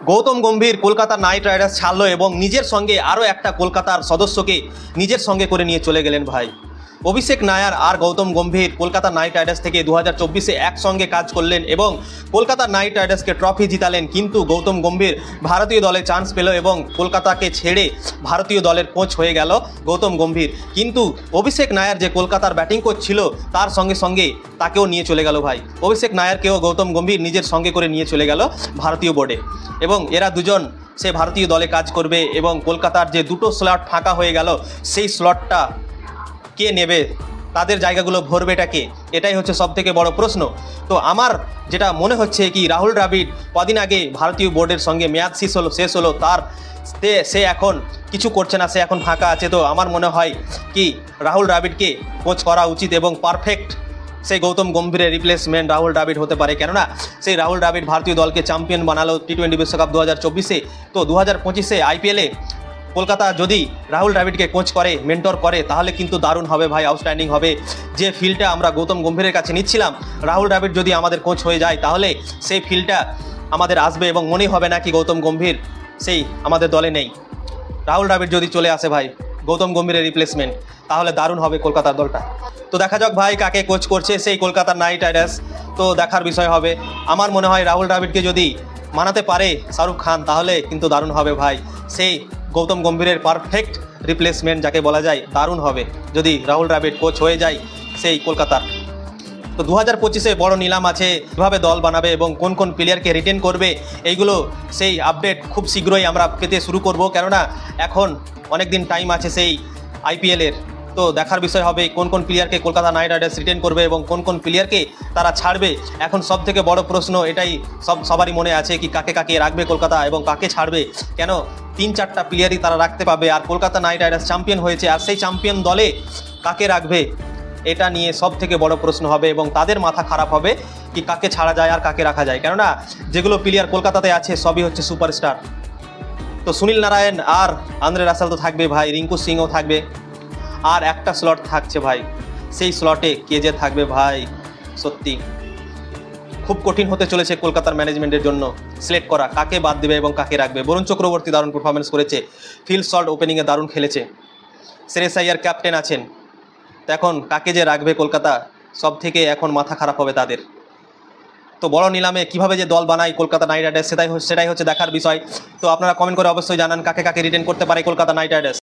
Gautam Gambhir Kolkata night Riders ছাড়লো এবং নিজের সঙ্গে আরও একটা কলকাতার সদস্যকে নিজের সঙ্গে করে নিয়ে চলে গেলেন ভাই। অভিষেক নায়ার আর গৌতম গম্ভীর কলকাতা নাইট রাইডার্স থেকে 2024-এ একসঙ্গে কাজ করলেন এবং কলকাতা নাইট রাইডার্সকে ট্রফি জিতালেন। কিন্তু গৌতম গম্ভীর ভারতীয় দলে চান্স পেল এবং কলকাতাকে ছেড়ে ভারতীয় দলের কোচ হয়ে গেল গৌতম গম্ভীর। কিন্তু অভিষেক নায়ার যে কলকাতার ব্যাটিং কোচ ছিল তার সঙ্গে সঙ্গে তাকেও নিয়ে চলে গেল ভাই। অভিষেক নায়ারকেও গৌতম গম্ভীর নিজের সঙ্গে করে নিয়ে চলে গেল ভারতীয় বোর্ডে এবং এরা দুজন সে ভারতীয় দলে কাজ করবে এবং কলকাতার যে দুটো স্লট ফাঁকা হয়ে গেল সেই স্লটটা কে নেবে, তাদের জায়গাগুলো ভরবেটা কে, এটাই হচ্ছে সবথেকে বড় প্রশ্ন। তো আমার যেটা মনে হচ্ছে কি রাহুল দ্রাবিড় কদিন আগে ভারতীয় বোর্ডের সঙ্গে মেয়াদ শেষ হলো তার সে এখন কিছু করছে না, সে এখন ফাঁকা আছে। তো আমার মনে হয় কি রাহুল দ্রাবিড়কে কোচ করা উচিত এবং পারফেক্ট সেই গৌতম গম্ভীরের রিপ্লেসমেন্ট রাহুল দ্রাবিড় হতে পারে। কেননা সেই রাহুল দ্রাবিড় ভারতীয় দলকে চ্যাম্পিয়ন বানালো টি-20 বিশ্বকাপ 2024-এ। তো 2025-এ আইপিএলে কলকাতা যদি রাহুল দ্রাবিড়কে কোচ করে, মেন্টর করে, তাহলে কিন্তু দারুণ হবে ভাই, আউটস্ট্যান্ডিং হবে। যে ফিল্ডটা আমরা গৌতম গম্ভীরের কাছে নিচ্ছিলাম, রাহুল দ্রাবিড় যদি আমাদের কোচ হয়ে যায় তাহলে সেই ফিল্ডটা আমাদের আসবে এবং মনেই হবে না কি গৌতম গম্ভীর সেই আমাদের দলে নেই। রাহুল দ্রাবিড় যদি চলে আসে ভাই গৌতম গম্ভীরের রিপ্লেসমেন্ট, তাহলে দারুণ হবে কলকাতার দলটা। তো দেখা যাক ভাই কাকে কোচ করছে সেই কলকাতা নাইট রাইডার্স, তো দেখার বিষয় হবে। আমার মনে হয় রাহুল দ্রাবিড়কে যদি মানাতে পারে শাহরুখ খান তাহলে কিন্তু দারুণ হবে ভাই। সেই গৌতম গম্ভীরের পারফেক্ট রিপ্লেসমেন্ট যাকে বলা যায়, দারুণ হবে যদি রাহুল দ্রাবিড় কোচ হয়ে যায় সেই কলকাতার। তো 2025-এ বড় নিলাম আছে, কীভাবে দল বানাবে এবং কোন কোন প্লেয়ারকে রিটেন করবে এইগুলো সেই আপডেট খুব শীঘ্রই আমরা পেতে শুরু করব। কেননা এখন অনেক দিন টাইম আছে সেই আইপিএলের। তো দেখার বিষয় হবে কোন কোন প্লেয়ারকে কলকাতা নাইট রাইডার্স রিটেন করবে এবং কোন কোন প্লেয়ারকে তারা ছাড়বে। এখন সব থেকে বড় প্রশ্ন এটাই সবারই মনে আছে কি কাকে কাকে রাখবে কলকাতা এবং কাকে ছাড়বে। কেন 3-4টা প্লেয়ারই তারা রাখতে পাবে আর কলকাতা নাইট রাইডার্স চ্যাম্পিয়ন হয়েছে, আর সেই চ্যাম্পিয়ন দলে কাকে রাখবে এটা নিয়ে সব থেকে বড় প্রশ্ন হবে এবং তাদের মাথা খারাপ হবে কি কাকে ছাড়া যায় আর কাকে রাখা যায়। কেননা যেগুলো প্লেয়ার কলকাতাতে আছে সবই হচ্ছে সুপারস্টার। তো সুনীল নারায়ণ আর আন্দ্রে রাসেল তো থাকবে ভাই, রিঙ্কু সিংও থাকবে, আর একটা স্লট থাকছে ভাই, সেই স্লটে কে যে থাকবে ভাই, সত্যি খুব কঠিন হতে চলেছে কলকাতার ম্যানেজমেন্টের জন্য সিলেক্ট করা কাকে বাদ দেবে এবং কাকে রাখবে। বরুণ চক্রবর্তী দারুণ পারফরমেন্স করেছে, ফিল সল্ট ওপেনিংয়ে দারুণ খেলেছে, শ্রেয়স আইয়ার ক্যাপ্টেন আছেন। তো এখন কাকে যে রাখবে কলকাতা, সব থেকে এখন মাথা খারাপ হবে তাদের। তো বড় নিলামে কিভাবে যে দল বানায় কলকাতা নাইট রাইডার্স সেটাই হচ্ছে দেখার বিষয়। তো আপনারা কমেন্ট করে অবশ্যই জানান কাকে কাকে রিটেন করতে পারে কলকাতা নাইট রাইডার্স।